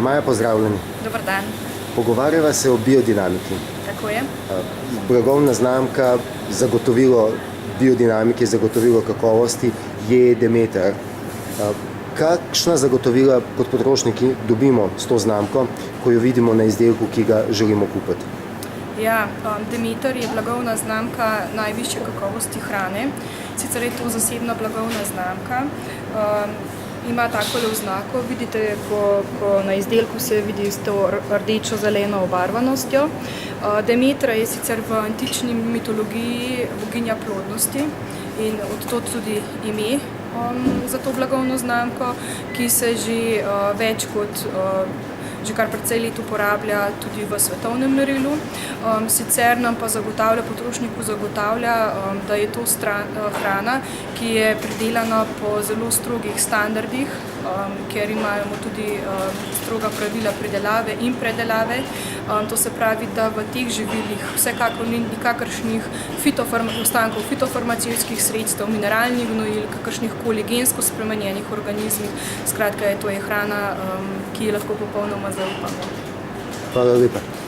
Maja, pozdravljeni. Dobar dan. Pogovarjava se o biodinamiki. Tako je. Blagovna znamka, zagotovilo biodinamike, zagotovilo kakovosti je Demeter. Kakšna zagotovila kot potrošniki dobimo s to znamko, ko jo vidimo na izdelku, ki ga želimo kupiti? Ja, Demeter je blagovna znamka najvišje kakovosti hrane. Sicer je to zasebna blagovna znamka. Ima takole oznako, vidite, ko na izdelku se vidi s to rdečo-zeleno obarvanostjo. Demetra je sicer v antični mitologiji boginja plodnosti in odtod tudi ime za to blagovno znamko, ki se že kar precej let uporablja tudi v svetovnem merilu. Sicer nam pa potrošniku zagotavlja, da je to hrana, ki je pridelana po zelo strogih standardih, ker imajo tudi stroga pravila pridelave in predelave. To se pravi, da v teh živilih vsekakor ni nikakršnih ostankov fitofarmacevtskih sredstev, mineralnih gnojil, kakršnih koli gensko spremenjenih organizmov. Skratka, to je hrana, ki je lahko popolnoma zaupamo. Hvala lepa.